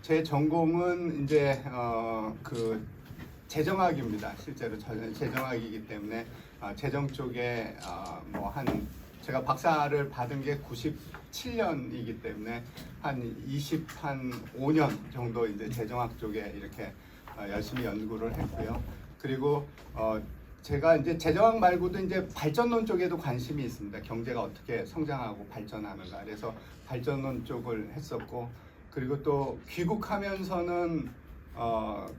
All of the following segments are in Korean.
제 전공은 이제 그 재정학입니다. 실제로 재정학이기 때문에 재정 쪽에 뭐 한 제가 박사를 받은 게 97년이기 때문에 한 25년 정도 이제 재정학 쪽에 이렇게 열심히 연구를 했고요. 그리고 제가 이제 재정학 말고도 이제 발전론 쪽에도 관심이 있습니다. 경제가 어떻게 성장하고 발전하는가. 그래서 발전론 쪽을 했었고, 그리고 또 귀국하면서는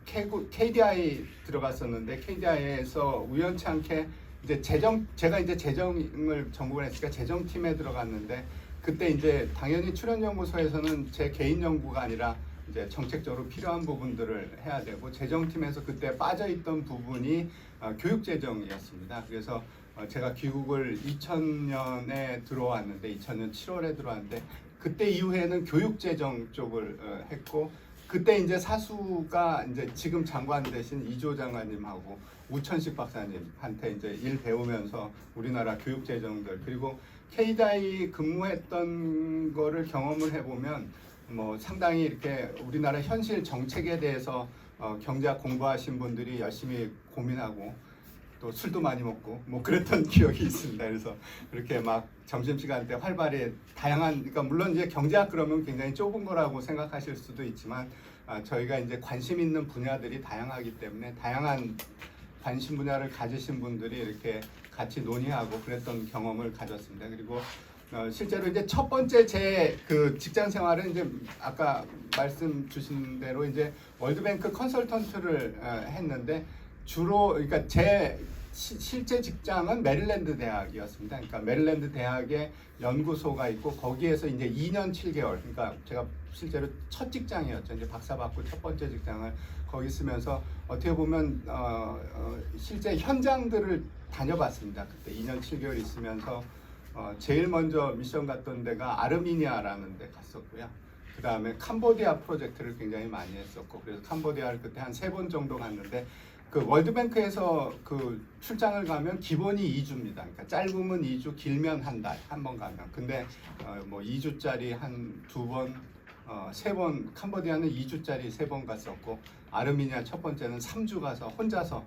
KDI 들어갔었는데 KDI에서 우연치 않게 이제 제가 이제 재정을 전공을 했으니까 재정팀에 들어갔는데, 그때 이제 당연히 출연연구소에서는 제 개인 연구가 아니라 이제 정책적으로 필요한 부분들을 해야 되고, 재정팀에서 그때 빠져있던 부분이 교육재정이었습니다. 그래서 제가 귀국을 2000년에 들어왔는데 2000년 7월에 들어왔는데, 그때 이후에는 교육재정 쪽을 했고, 그때 이제 사수가 이제 지금 장관 되신 이조 장관님하고 우천식 박사님한테 이제 일 배우면서 우리나라 교육재정들, 그리고 KDI 근무했던 거를 경험을 해보면 뭐 상당히 이렇게 우리나라 현실 정책에 대해서 경제학 공부하신 분들이 열심히 고민하고 또 술도 많이 먹고 뭐 그랬던 기억이 있습니다. 그래서 그렇게 막 점심시간 때 활발히 다양한, 그러니까 물론 이제 경제학 그러면 굉장히 좁은 거라고 생각하실 수도 있지만 저희가 이제 관심 있는 분야들이 다양하기 때문에 다양한 관심 분야를 가지신 분들이 이렇게 같이 논의하고 그랬던 경험을 가졌습니다. 그리고 실제로 이제 첫 번째 제 그 직장 생활은 이제 아까 말씀 주신 대로 이제 월드뱅크 컨설턴트를 했는데, 주로 그러니까 제 실제 직장은 메릴랜드 대학이었습니다. 그러니까 메릴랜드 대학에 연구소가 있고 거기에서 이제 2년 7개월, 그러니까 제가 실제로 첫 직장이었죠. 이제 박사 받고 첫 번째 직장을 거기 쓰면서 어떻게 보면 실제 현장들을 다녀봤습니다. 그때 2년 7개월 있으면서 제일 먼저 미션 갔던 데가 아르미니아라는 데 갔었고요. 그 다음에 캄보디아 프로젝트를 굉장히 많이 했었고, 그래서 캄보디아를 그때 한 3번 정도 갔는데, 그 월드뱅크에서 그 출장을 가면 기본이 2주입니다. 그러니까 짧으면 2주, 길면 한 달, 한 번 가면. 근데 뭐 2주짜리 한 2번, 3번, 캄보디아는 2주짜리 3번 갔었고, 아르미니아 첫 번째는 3주 가서 혼자서,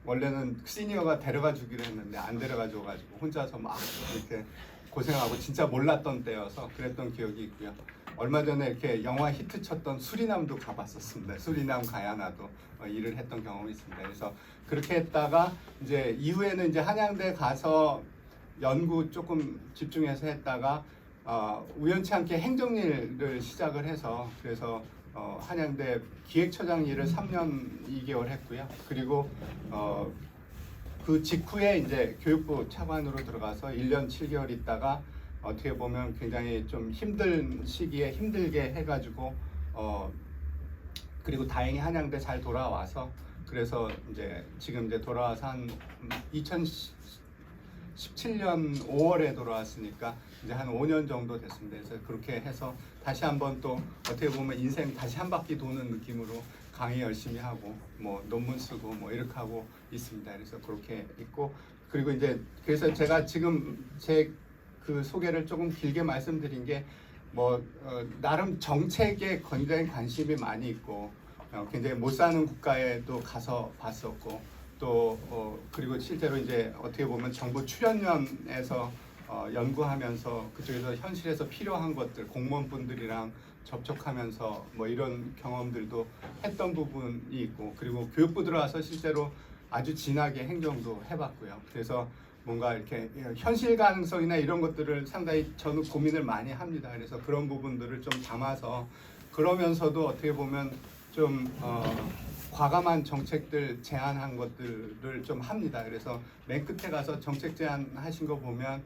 원래는 시니어가 데려가 주기로 했는데 안 데려가 줘가지고 혼자서 막 이렇게 고생하고 진짜 몰랐던 때여서 그랬던 기억이 있고요. 얼마 전에 이렇게 영화 히트 쳤던 수리남도 가봤었습니다. 수리남 가야나도 일을 했던 경험이 있습니다. 그래서 그렇게 했다가 이제 이후에는 이제 한양대 가서 연구 조금 집중해서 했다가 우연치 않게 행정일을 시작을 해서, 그래서 한양대 기획처장 일을 3년 2개월 했고요. 그리고 그 직후에 이제 교육부 차관으로 들어가서 1년 7개월 있다가 어떻게 보면 굉장히 좀 힘든 시기에 힘들게 해가지고 그리고 다행히 한양대 잘 돌아와서, 그래서 이제 지금 이제 돌아와서 한 2017년 5월에 돌아왔으니까 이제 한 5년 정도 됐습니다. 그래서 그렇게 해서 다시 한번 또 어떻게 보면 인생 다시 한 바퀴 도는 느낌으로 강의 열심히 하고 뭐 논문 쓰고 뭐 이렇게 하고 있습니다. 그래서 그렇게 있고, 그리고 이제 그래서 제가 지금 제 그 소개를 조금 길게 말씀드린 게 뭐 나름 정책에 굉장히 관심이 많이 있고 굉장히 못 사는 국가에도 가서 봤었고, 또 그리고 실제로 이제 어떻게 보면 정부 출연연에서 연구하면서 그쪽에서 현실에서 필요한 것들 공무원분들이랑 접촉하면서 뭐 이런 경험들도 했던 부분이 있고, 그리고 교육부 들어와서 실제로 아주 진하게 행정도 해봤고요. 그래서 뭔가 이렇게 현실 가능성이나 이런 것들을 상당히 저는 고민을 많이 합니다. 그래서 그런 부분들을 좀 담아서, 그러면서도 어떻게 보면 좀 과감한 정책들 제안한 것들을 좀 합니다. 그래서 맨 끝에 가서 정책 제안하신 거 보면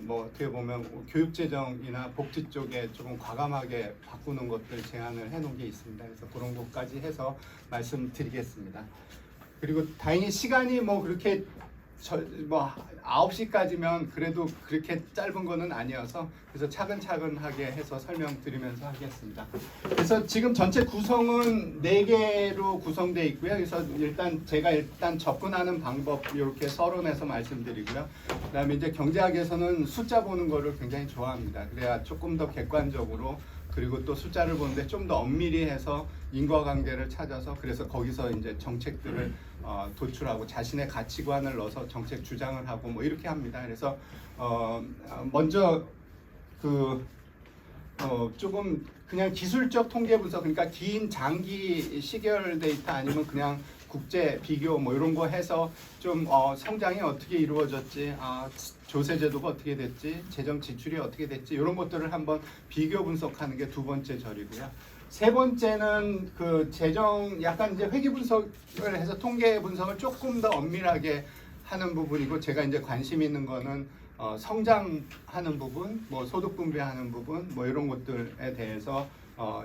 뭐 어떻게 보면 교육재정이나 복지 쪽에 조금 과감하게 바꾸는 것들 제안을 해놓은 게 있습니다. 그래서 그런 것까지 해서 말씀드리겠습니다. 그리고 다행히 시간이 뭐 그렇게 뭐 9시까지면 그래도 그렇게 짧은 거는 아니어서, 그래서 차근차근하게 해서 설명드리면서 하겠습니다. 그래서 지금 전체 구성은 4개로 구성되어 있고요. 그래서 제가 접근하는 방법 이렇게 서론에서 말씀드리고요. 그다음에 이제 경제학에서는 숫자 보는 거를 굉장히 좋아합니다. 그래야 조금 더 객관적으로 그리고 또 숫자를 보는데 좀 더 엄밀히 해서 인과관계를 찾아서 그래서 거기서 이제 정책들을 도출하고 자신의 가치관을 넣어서 정책 주장을 하고 뭐 이렇게 합니다. 그래서 먼저 조금 그냥 기술적 통계 분석, 그러니까 긴 장기 시계열 데이터 아니면 그냥 국제 비교 뭐 이런 거 해서 좀 성장이 어떻게 이루어졌지, 조세 제도가 어떻게 됐지, 재정 지출이 어떻게 됐지 이런 것들을 한번 비교 분석하는 게 두 번째 절이고요. 세 번째는 그 재정 약간 이제 회계 분석을 해서 통계 분석을 조금 더 엄밀하게 하는 부분이고, 제가 이제 관심 있는 거는 성장하는 부분, 뭐 소득 분배하는 부분, 뭐 이런 것들에 대해서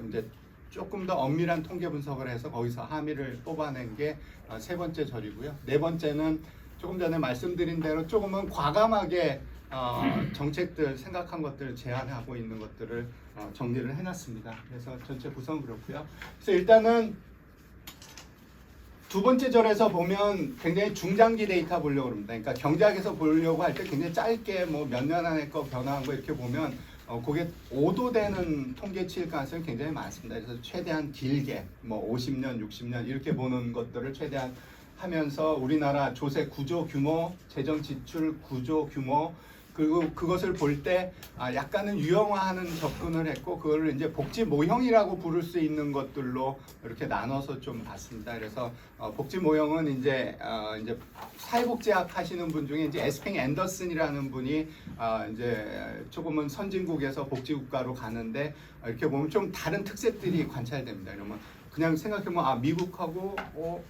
이제 조금 더 엄밀한 통계 분석을 해서 거기서 함의를 뽑아낸 게 세 번째 절이고요. 네 번째는 조금 전에 말씀드린 대로 조금은 과감하게 정책들 생각한 것들을 제안하고 있는 것들을 정리를 해놨습니다. 그래서 전체 구성은 그렇고요. 그래서 일단은 두 번째 절에서 보면 굉장히 중장기 데이터 보려고 합니다. 그러니까 경제학에서 보려고 할 때 굉장히 짧게 뭐 몇 년 안에 거 변화한 거 이렇게 보면 그게 오도되는 통계치일 가능성이 굉장히 많습니다. 그래서 최대한 길게 뭐 50년, 60년 이렇게 보는 것들을 최대한 하면서 우리나라 조세 구조 규모, 재정 지출 구조 규모, 그리고 그것을 볼 때 약간은 유형화하는 접근을 했고, 그거를 이제 복지 모형이라고 부를 수 있는 것들로 이렇게 나눠서 좀 봤습니다. 그래서 복지 모형은 이제 사회복지학 하시는 분 중에 이제 에스팽 앤더슨이라는 분이 이제 조금은 선진국에서 복지국가로 가는데 이렇게 보면 좀 다른 특색들이 관찰됩니다. 그러면 그냥 생각해보면 미국하고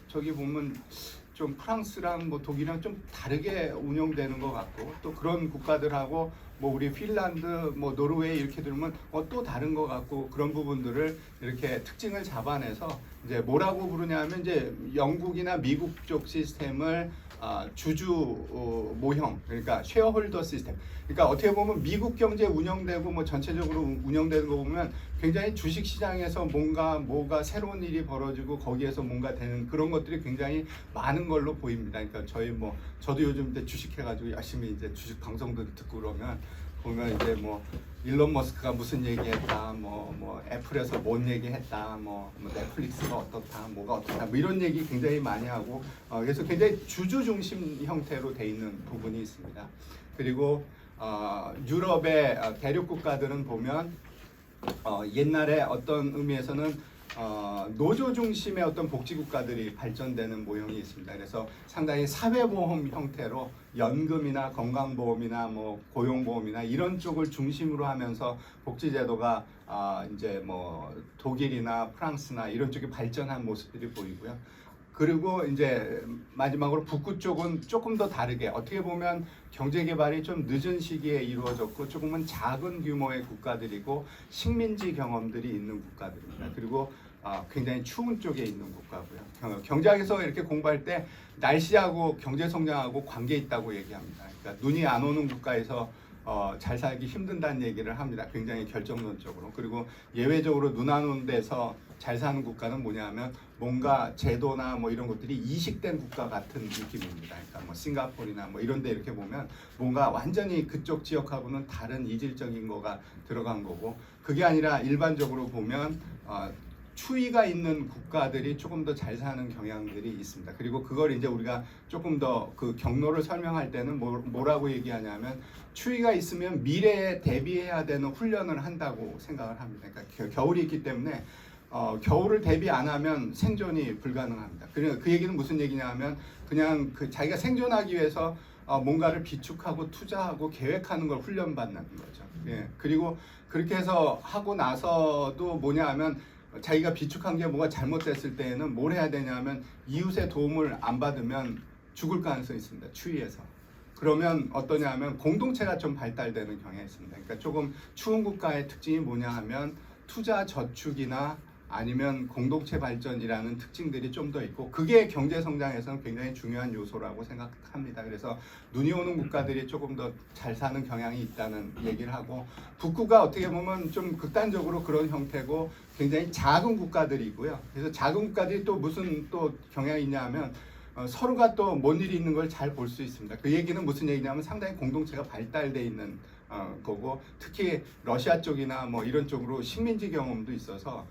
저기 보면 좀 프랑스랑 뭐 독일이랑 좀 다르게 운영되는 것 같고, 또 그런 국가들하고 뭐 우리 핀란드, 뭐 노르웨이 이렇게 들으면 또 다른 것 같고, 그런 부분들을 이렇게 특징을 잡아내서 이제 뭐라고 부르냐면 이제 영국이나 미국 쪽 시스템을 주주 모형, 그러니까 쉐어홀더 시스템. 그러니까 어떻게 보면 미국 경제 운영되고 뭐 전체적으로 운영되는 거 보면 굉장히 주식 시장에서 뭐가 새로운 일이 벌어지고 거기에서 뭔가 되는 그런 것들이 굉장히 많은 걸로 보입니다. 그러니까 저도 요즘 이제 주식해가지고 열심히 이제 주식 방송도 듣고 그러면 보면 이제 뭐 일론 머스크가 무슨 얘기했다, 뭐 애플에서 뭔 얘기했다, 뭐 넷플릭스가 어떻다, 뭐가 어떻다, 뭐 이런 얘기 굉장히 많이 하고, 그래서 굉장히 주주 중심 형태로 돼 있는 부분이 있습니다. 그리고 유럽의 대륙 국가들은 보면 옛날에 어떤 의미에서는 노조 중심의 어떤 복지 국가들이 발전되는 모형이 있습니다. 그래서 상당히 사회보험 형태로 연금이나 건강보험이나 뭐 고용보험이나 이런 쪽을 중심으로 하면서 복지제도가 이제 뭐 독일이나 프랑스나 이런 쪽이 발전한 모습들이 보이고요. 그리고 이제 마지막으로 북구 쪽은 조금 더 다르게 어떻게 보면 경제 개발이 좀 늦은 시기에 이루어졌고 조금은 작은 규모의 국가들이고 식민지 경험들이 있는 국가들입니다. 그리고 굉장히 추운 쪽에 있는 국가고요. 경제학에서 이렇게 공부할 때 날씨하고 경제 성장하고 관계 있다고 얘기합니다. 그러니까 눈이 안 오는 국가에서 잘 살기 힘든다는 얘기를 합니다. 굉장히 결정론적으로. 그리고 예외적으로 눈 안 오는 데서 잘 사는 국가는 뭐냐면 뭔가 제도나 뭐 이런 것들이 이식된 국가 같은 느낌입니다. 그러니까 뭐 싱가포르나 뭐 이런 데 이렇게 보면 뭔가 완전히 그쪽 지역하고는 다른 이질적인 거가 들어간 거고, 그게 아니라 일반적으로 보면 추위가 있는 국가들이 조금 더 잘 사는 경향들이 있습니다. 그리고 그걸 이제 우리가 조금 더 그 경로를 설명할 때는 뭐라고 얘기하냐면 추위가 있으면 미래에 대비해야 되는 훈련을 한다고 생각을 합니다. 그러니까 겨울이 있기 때문에 겨울을 대비 안 하면 생존이 불가능합니다. 그 얘기는 무슨 얘기냐면 그냥 자기가 생존하기 위해서 뭔가를 비축하고 투자하고 계획하는 걸 훈련받는 거죠. 예. 그리고 그렇게 해서 하고 나서도 뭐냐 하면 자기가 비축한 게 뭐가 잘못됐을 때에는 뭘 해야 되냐면 이웃의 도움을 안 받으면 죽을 가능성이 있습니다. 추위에서. 그러면 어떠냐 하면 공동체가 좀 발달되는 경향이 있습니다. 그러니까 조금 추운 국가의 특징이 뭐냐 하면 투자 저축이나 아니면 공동체 발전이라는 특징들이 좀 더 있고, 그게 경제 성장에서는 굉장히 중요한 요소라고 생각합니다. 그래서 눈이 오는 국가들이 조금 더 잘 사는 경향이 있다는 얘기를 하고, 북구가 어떻게 보면 좀 극단적으로 그런 형태고 굉장히 작은 국가들이고요. 그래서 작은 국가들이 또 무슨 또 경향이 있냐 하면 서로가 또 뭔 일이 있는 걸 잘 볼 수 있습니다. 그 얘기는 무슨 얘기냐면 상당히 공동체가 발달돼 있는 거고 특히 러시아 쪽이나 뭐 이런 쪽으로 식민지 경험도 있어서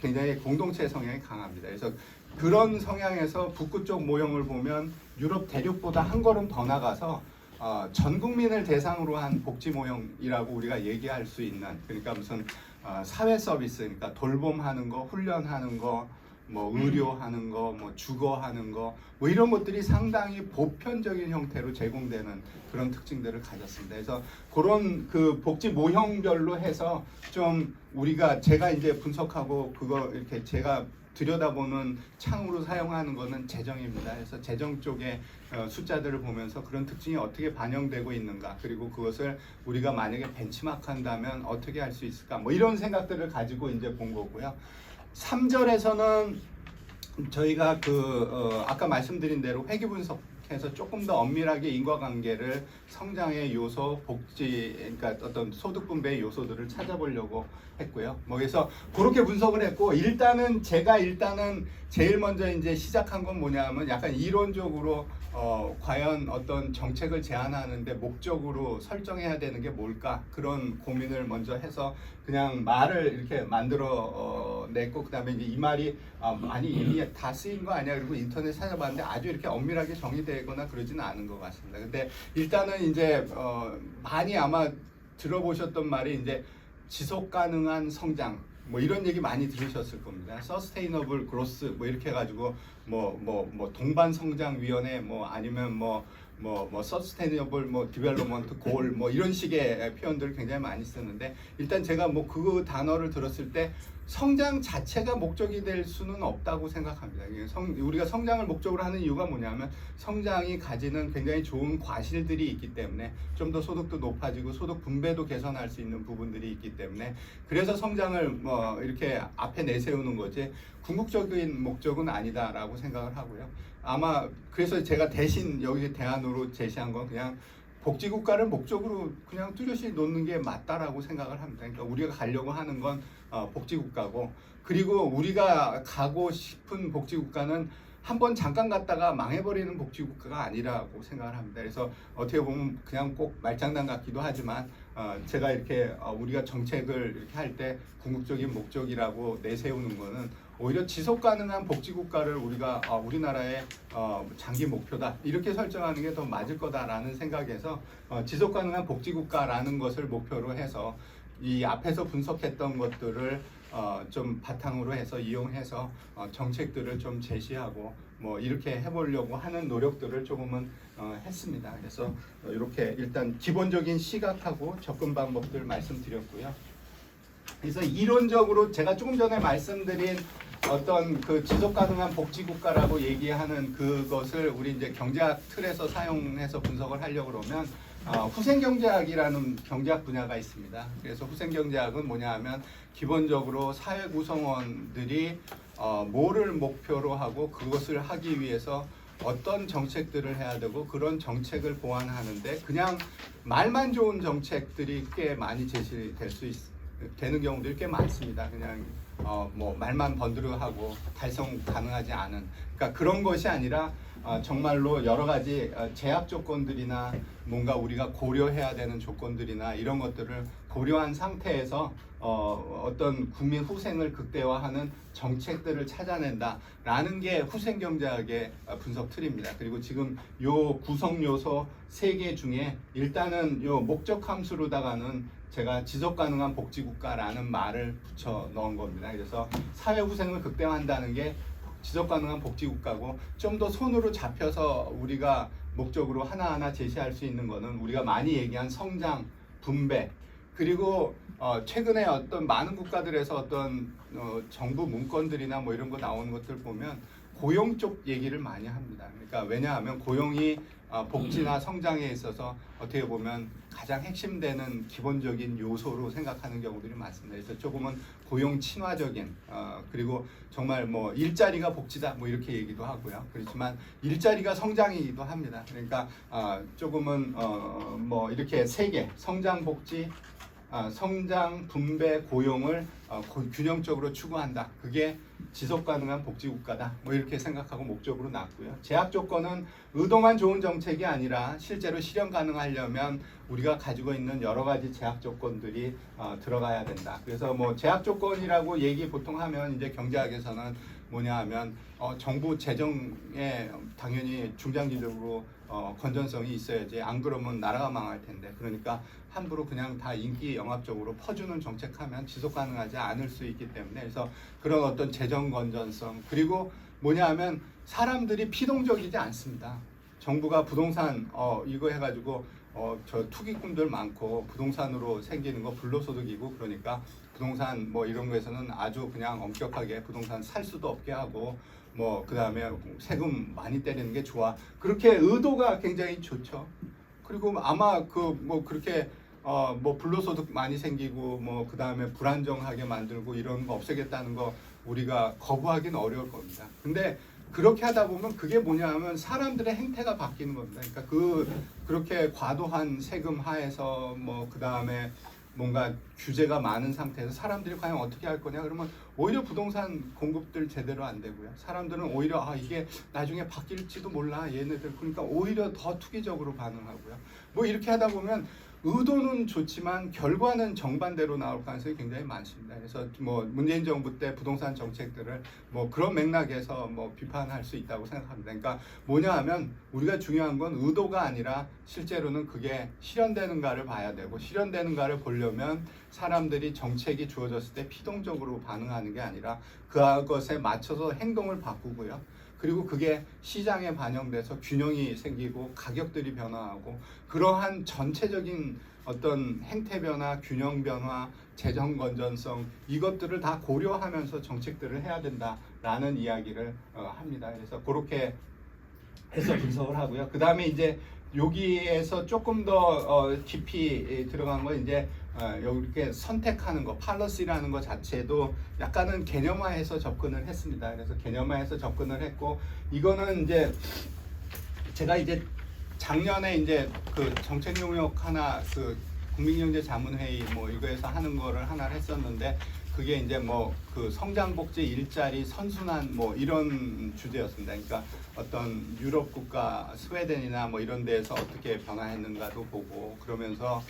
굉장히 공동체 성향이 강합니다. 그래서 그런 성향에서 북구 쪽 모형을 보면 유럽 대륙보다 한 걸음 더 나가서 전 국민을 대상으로 한 복지 모형이라고 우리가 얘기할 수 있는, 그러니까 무슨 사회 서비스, 그러니까 돌봄하는 거, 훈련하는 거, 뭐 의료하는 거, 뭐 주거하는 거, 뭐 이런 것들이 상당히 보편적인 형태로 제공되는 그런 특징들을 가졌습니다. 그래서 그런 그 복지 모형별로 해서 좀 우리가 제가 이제 분석하고 그거 이렇게 제가 들여다보는 창으로 사용하는 것은 재정입니다. 그래서 재정 쪽에 숫자들을 보면서 그런 특징이 어떻게 반영되고 있는가, 그리고 그것을 우리가 만약에 벤치마크한다면 어떻게 할 수 있을까, 뭐 이런 생각들을 가지고 이제 본 거고요. 3절에서는 저희가 아까 말씀드린 대로 회귀 분석해서 조금 더 엄밀하게 인과관계를 성장의 요소, 복지, 그러니까 어떤 소득 분배의 요소들을 찾아보려고 했고요. 뭐 그래서 그렇게 분석을 했고, 제가 제일 먼저 이제 시작한 건 뭐냐면 약간 이론적으로 과연 어떤 정책을 제안하는데 목적으로 설정해야 되는 게 뭘까, 그런 고민을 먼저 해서 그냥 말을 이렇게 만들어 냈고, 그다음에 이제 이 말이 아니 이미 다 쓰인 거 아니야, 그리고 인터넷 찾아봤는데 아주 이렇게 엄밀하게 정의되거나 그러지는 않은 것 같습니다. 근데 일단은 이제 많이 아마 들어보셨던 말이 이제 지속 가능한 성장, 뭐 이런 얘기 많이 들으셨을 겁니다. Sustainable Growth 뭐 이렇게 해가지고 뭐 동반 성장 위원회, 뭐 아니면 뭐 Sustainable 뭐 Development Goal 뭐 이런 식의 표현들을 굉장히 많이 쓰는데, 일단 제가 뭐 그 단어를 들었을 때 성장 자체가 목적이 될 수는 없다고 생각합니다. 우리가 성장을 목적으로 하는 이유가 뭐냐면 성장이 가지는 굉장히 좋은 과실들이 있기 때문에, 좀 더 소득도 높아지고 소득 분배도 개선할 수 있는 부분들이 있기 때문에, 그래서 성장을 뭐 이렇게 앞에 내세우는 거지 궁극적인 목적은 아니다라고 생각을 하고요. 아마 그래서 제가 대신 여기 대안으로 제시한 건 그냥 복지국가를 목적으로 그냥 뚜렷이 놓는 게 맞다라고 생각을 합니다. 그러니까 우리가 가려고 하는 건 복지국가고, 그리고 우리가 가고 싶은 복지국가는 한번 잠깐 갔다가 망해버리는 복지국가가 아니라고 생각을 합니다. 그래서 어떻게 보면 그냥 꼭 말장난 같기도 하지만 제가 이렇게 우리가 정책을 이렇게 할 때 궁극적인 목적이라고 내세우는 거는 오히려 지속 가능한 복지국가를 우리가 우리나라의 장기 목표다 이렇게 설정하는 게 더 맞을 거다라는 생각에서 지속 가능한 복지국가라는 것을 목표로 해서 이 앞에서 분석했던 것들을 좀 바탕으로 해서 이용해서 정책들을 좀 제시하고 뭐 이렇게 해보려고 하는 노력들을 조금은 했습니다. 그래서 이렇게 일단 기본적인 시각하고 접근 방법들 말씀드렸고요. 그래서 이론적으로 제가 조금 전에 말씀드린 어떤 그 지속 가능한 복지 국가라고 얘기하는 그것을 우리 이제 경제학 틀에서 사용해서 분석을 하려고 그러면 후생 경제학이라는 경제학 분야가 있습니다. 그래서 후생 경제학은 뭐냐 하면 기본적으로 사회 구성원들이 뭐를 목표로 하고 그것을 하기 위해서 어떤 정책들을 해야 되고 그런 정책을 보완하는데, 그냥 말만 좋은 정책들이 꽤 많이 제시될 수 되는 경우들이 꽤 많습니다. 그냥 뭐 말만 번드르하고 달성 가능하지 않은, 그러니까 그런 것이 아니라 정말로 여러 가지 제약 조건들이나 뭔가 우리가 고려해야 되는 조건들이나 이런 것들을 고려한 상태에서 어떤 국민 후생을 극대화하는 정책들을 찾아낸다라는 게 후생 경제학의 분석 틀입니다. 그리고 지금 요 구성 요소 3개 중에 일단은 요 목적 함수로다가는 제가 지속 가능한 복지 국가라는 말을 붙여 넣은 겁니다. 그래서 사회 후생을 극대화한다는 게 지속 가능한 복지 국가고, 좀 더 손으로 잡혀서 우리가 목적으로 하나하나 제시할 수 있는 거는 우리가 많이 얘기한 성장, 분배, 그리고 최근에 어떤 많은 국가들에서 어떤 정부 문건들이나 뭐 이런 거 나오는 것들 보면 고용 쪽 얘기를 많이 합니다. 그러니까 왜냐하면 고용이 복지나 성장에 있어서 어떻게 보면 가장 핵심되는 기본적인 요소로 생각하는 경우들이 많습니다. 그래서 조금은 고용 친화적인 그리고 정말 뭐 일자리가 복지다 뭐 이렇게 얘기도 하고요. 그렇지만 일자리가 성장이기도 합니다. 그러니까 조금은 뭐 이렇게 3개, 성장, 복지, 성장, 분배, 고용을 균형적으로 추구한다. 그게 지속 가능한 복지 국가다. 뭐 이렇게 생각하고 목적으로 놨고요. 제약 조건은 의도만 좋은 정책이 아니라 실제로 실현 가능하려면 우리가 가지고 있는 여러 가지 제약 조건들이 들어가야 된다. 그래서 뭐 제약 조건이라고 얘기 보통 하면 이제 경제학에서는 뭐냐 하면 정부 재정에 당연히 중장기적으로 건전성이 있어야지, 안 그러면 나라가 망할 텐데, 그러니까 함부로 그냥 다 인기 영합적으로 퍼주는 정책하면 지속 가능하지 않을 수 있기 때문에, 그래서 그런 어떤 재정 건전성, 그리고 뭐냐 하면 사람들이 피동적이지 않습니다. 정부가 부동산 이거 해가지고 저 투기꾼들 많고 부동산으로 생기는 거 불로소득이고, 그러니까 부동산 뭐 이런 거에서는 아주 그냥 엄격하게 부동산 살 수도 없게 하고, 뭐 그 다음에 세금 많이 때리는 게 좋아. 그렇게 의도가 굉장히 좋죠. 그리고 아마 그 뭐 그렇게 뭐 불로소득 많이 생기고 뭐 그 다음에 불안정하게 만들고 이런 거 없애겠다는 거 우리가 거부하기는 어려울 겁니다. 근데 그렇게 하다 보면 그게 뭐냐 하면 사람들의 행태가 바뀌는 겁니다. 그러니까 그렇게 과도한 세금 하에서 뭐 그 다음에 뭔가 규제가 많은 상태에서 사람들이 과연 어떻게 할 거냐, 그러면 오히려 부동산 공급들 제대로 안 되고요. 사람들은 오히려 이게 나중에 바뀔지도 몰라 얘네들, 그러니까 오히려 더 투기적으로 반응하고요. 뭐 이렇게 하다 보면 의도는 좋지만 결과는 정반대로 나올 가능성이 굉장히 많습니다. 그래서 뭐 문재인 정부 때 부동산 정책들을 뭐 그런 맥락에서 뭐 비판할 수 있다고 생각합니다. 그러니까 뭐냐 하면 우리가 중요한 건 의도가 아니라 실제로는 그게 실현되는가를 봐야 되고, 실현되는가를 보려면 사람들이 정책이 주어졌을 때 피동적으로 반응하는 게 아니라 그것에 맞춰서 행동을 바꾸고요. 그리고 그게 시장에 반영돼서 균형이 생기고 가격들이 변화하고, 그러한 전체적인 어떤 행태 변화, 균형 변화, 재정 건전성, 이것들을 다 고려하면서 정책들을 해야 된다라는 이야기를 합니다. 그래서 그렇게 해서 분석을 하고요. 그 다음에 이제 여기에서 조금 더 깊이 들어간 건 이제 이렇게 선택하는 거, 팔러시라는 거 자체도 약간은 개념화해서 접근을 했습니다. 그래서 개념화해서 접근을 했고, 이거는 이제 제가 이제 작년에 이제 그 정책 용역 하나, 그 국민경제자문회의 뭐 이거에서 하는 거를 하나를 했었는데, 그게 이제 뭐 그 성장복지 일자리 선순환 뭐 이런 주제였습니다. 그러니까 어떤 유럽 국가 스웨덴이나 뭐 이런 데에서 어떻게 변화했는가도 보고, 그러면서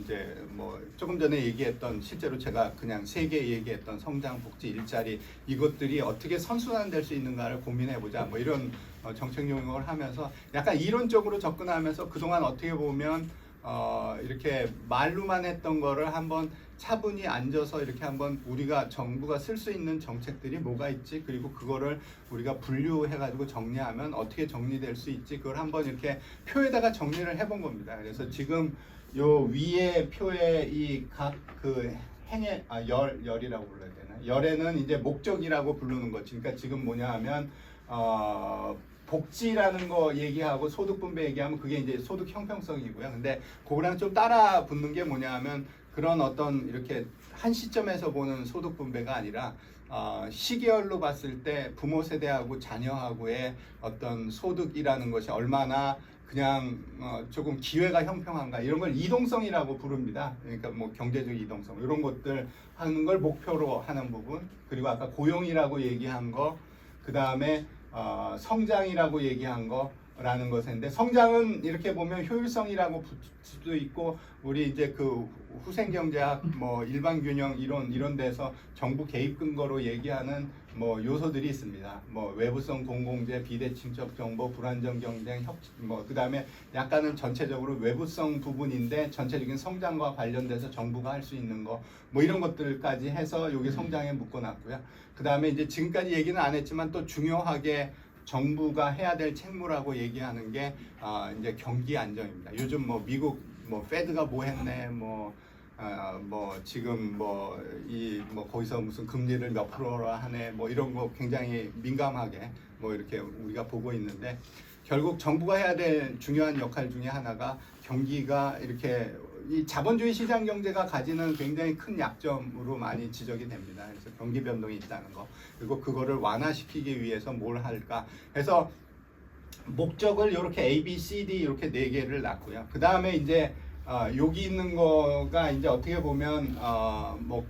이제 뭐 조금 전에 얘기했던, 실제로 제가 그냥 세계 얘기했던 성장복지 일자리, 이것들이 어떻게 선순환될 수 있는가를 고민해보자, 뭐 이런 정책 용역을 하면서 약간 이론적으로 접근하면서 그동안 어떻게 보면 이렇게 말로만 했던 거를 한번 차분히 앉아서 이렇게 한번 우리가 정부가 쓸 수 있는 정책들이 뭐가 있지, 그리고 그거를 우리가 분류해가지고 정리하면 어떻게 정리될 수 있지, 그걸 한번 이렇게 표에다가 정리를 해본 겁니다. 그래서 지금 요 위에 표에 이 각 그 행의 열이라고 불러야 되나, 열에는 이제 목적이라고 부르는 거지. 그러니까 지금 뭐냐 하면 복지라는 거 얘기하고 소득 분배 얘기하면 그게 이제 소득 형평성이고요. 근데 그거랑 좀 따라 붙는 게 뭐냐 하면 그런 어떤 이렇게 한 시점에서 보는 소득 분배가 아니라 시계열로 봤을 때 부모 세대하고 자녀하고의 어떤 소득이라는 것이 얼마나 그냥 조금 기회가 형평한가, 이런 걸 이동성이라고 부릅니다. 그러니까 뭐 경제적 이동성, 이런 것들 하는 걸 목표로 하는 부분, 그리고 아까 고용이라고 얘기한 거, 그 다음에 성장이라고 얘기한 거라는 것인데, 성장은 이렇게 보면 효율성이라고 붙을 수도 있고, 우리 이제 그 후생경제학 뭐 일반균형 이런 데서 정부 개입 근거로 얘기하는 뭐 요소들이 있습니다. 뭐 외부성 공공재, 비대칭적 정보, 불안정 경쟁, 뭐 그다음에 약간은 전체적으로 외부성 부분인데 전체적인 성장과 관련돼서 정부가 할 수 있는 거, 뭐 이런 것들까지 해서 여기 성장에 묶어놨고요. 그다음에 이제 지금까지 얘기는 안 했지만 또 중요하게 정부가 해야 될 책무라고 얘기하는 게 이제 경기 안정입니다. 요즘 뭐 미국 뭐 페드가 뭐 했네, 뭐 지금 뭐 거기서 무슨 금리를 몇 프로라 하네, 뭐 이런 거 굉장히 민감하게 뭐 이렇게 우리가 보고 있는데, 결국 정부가 해야 될 중요한 역할 중에 하나가 경기가 이렇게 이 자본주의 시장 경제가 가지는 굉장히 큰 약점으로 많이 지적이 됩니다. 그래서 경기 변동이 있다는 거, 그리고 그거를 완화시키기 위해서 뭘 할까 해서 목적을 이렇게 A, B, C, D 이렇게 네 개를 놨고요. 그 다음에 이제 여기 있는 거가 이제 어떻게 보면 뭐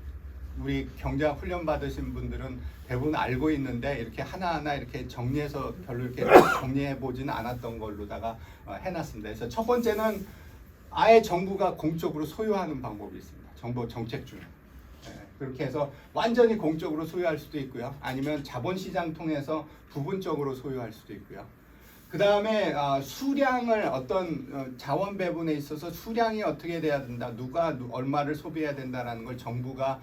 우리 경제학 훈련 받으신 분들은 대부분 알고 있는데 이렇게 하나하나 이렇게 정리해서 별로 이렇게 정리해 보지는 않았던 걸로다가 해놨습니다. 그래서 첫 번째는 아예 정부가 공적으로 소유하는 방법이 있습니다. 정부 정책 중에. 그렇게 해서 완전히 공적으로 소유할 수도 있고요. 아니면 자본시장 통해서 부분적으로 소유할 수도 있고요. 그 다음에 수량을 어떤 자원 배분에 있어서 수량이 어떻게 돼야 된다, 누가 얼마를 소비해야 된다라는 걸 정부가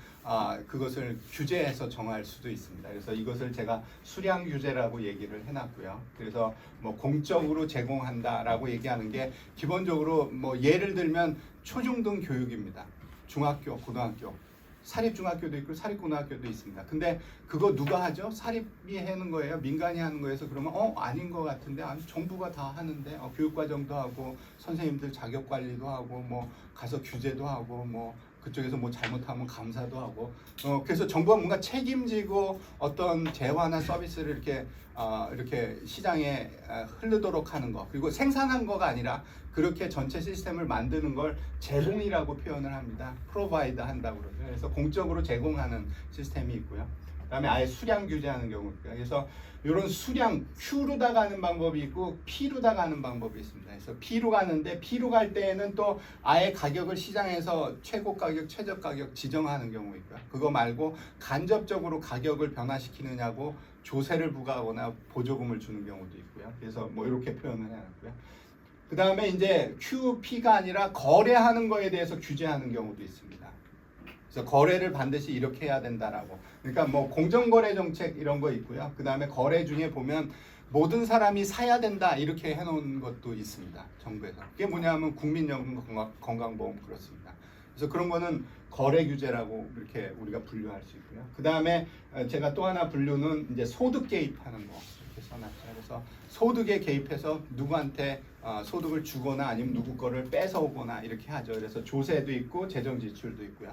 그것을 규제해서 정할 수도 있습니다. 그래서 이것을 제가 수량 규제라고 얘기를 해놨고요. 그래서 뭐 공적으로 제공한다라고 얘기하는 게 기본적으로 뭐 예를 들면 초중등 교육입니다. 중학교, 고등학교. 사립중학교도 있고 사립고등학교도 있습니다. 근데 그거 누가 하죠? 사립이 하는 거예요? 민간이 하는 거에서 그러면 아닌 것 같은데 아니 정부가 다 하는데 교육과정도 하고 선생님들 자격관리도 하고 뭐 가서 규제도 하고 뭐 그쪽에서 뭐 잘못하면 감사도 하고 그래서 정부가 뭔가 책임지고 어떤 재화나 서비스를 이렇게 시장에 흐르도록 하는 거, 그리고 생산한 거가 아니라 그렇게 전체 시스템을 만드는 걸 제공이라고 표현을 합니다. 프로바이드 한다고 그러죠. 그래서 공적으로 제공하는 시스템이 있고요. 그다음에 아예 수량 규제하는 경우입니다. 그래서 이런 수량 Q로다 가는 방법이 있고 P로다 가는 방법이 있습니다. 그래서 P로 가는데 P로 갈 때에는 또 아예 가격을 시장에서 최고 가격, 최저 가격 지정하는 경우 있고요. 그거 말고 간접적으로 가격을 변화시키느냐고 조세를 부과하거나 보조금을 주는 경우도 있고요. 그래서 뭐 이렇게 표현을 해놨고요. 그 다음에 이제 QP가 아니라 거래하는 거에 대해서 규제하는 경우도 있습니다. 그래서 거래를 반드시 이렇게 해야 된다라고. 그러니까 뭐 공정거래 정책 이런 거 있고요. 그 다음에 거래 중에 보면 모든 사람이 사야 된다 이렇게 해놓은 것도 있습니다. 정부에서. 그게 뭐냐면 국민연금 건강보험 그렇습니다. 그래서 그런 거는 거래 규제라고 이렇게 우리가 분류할 수 있고요. 그 다음에 제가 또 하나 분류는 이제 소득 개입하는 거 이렇게 써놨죠. 그래서 소득에 개입해서 누구한테 소득을 주거나 아니면 누구 거를 뺏어오거나 이렇게 하죠. 그래서 조세도 있고 재정 지출도 있고요.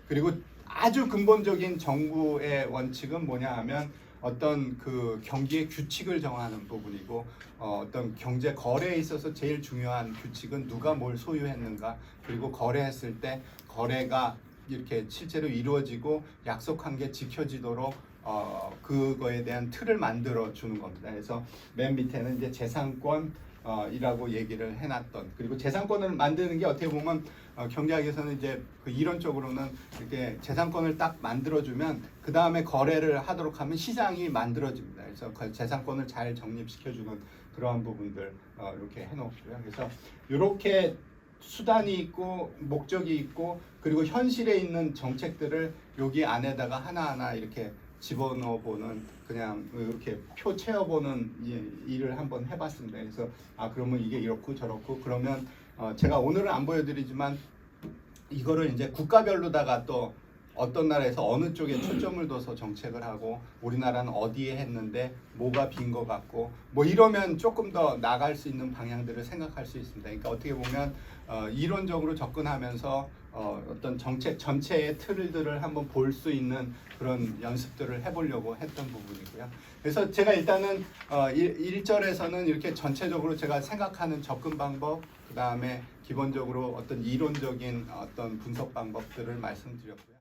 그리고 아주 근본적인 정부의 원칙은 뭐냐 하면 어떤 그 경기의 규칙을 정하는 부분이고 어떤 경제 거래에 있어서 제일 중요한 규칙은 누가 뭘 소유했는가, 그리고 거래했을 때 거래가 이렇게 실제로 이루어지고 약속한 게 지켜지도록 그거에 대한 틀을 만들어 주는 겁니다. 그래서 맨 밑에는 이제 재산권 이라고 얘기를 해놨던, 그리고 재산권을 만드는 게 어떻게 보면 경제학에서는 이제 그 이론적으로는 이렇게 재산권을 딱 만들어주면 그 다음에 거래를 하도록 하면 시장이 만들어집니다. 그래서 그 재산권을 잘 정립시켜주는 그러한 부분들 이렇게 해놓고요. 그래서 이렇게 수단이 있고 목적이 있고 그리고 현실에 있는 정책들을 여기 안에다가 하나하나 이렇게 집어넣어보는, 그냥 이렇게 표 채워보는 일을 한번 해봤습니다. 그래서 그러면 이게 이렇고 저렇고, 그러면 제가 오늘은 안 보여드리지만 이거를 이제 국가별로다가 또 어떤 나라에서 어느 쪽에 초점을 둬서 정책을 하고 우리나라는 어디에 했는데 뭐가 빈 것 같고 뭐 이러면 조금 더 나갈 수 있는 방향들을 생각할 수 있습니다. 그러니까 어떻게 보면 이론적으로 접근하면서 어떤 정책 전체의 틀들을 한번 볼 수 있는 그런 연습들을 해보려고 했던 부분이고요. 그래서 제가 일단은 1절에서는 이렇게 전체적으로 제가 생각하는 접근 방법, 그 다음에 기본적으로 어떤 이론적인 어떤 분석 방법들을 말씀드렸고요.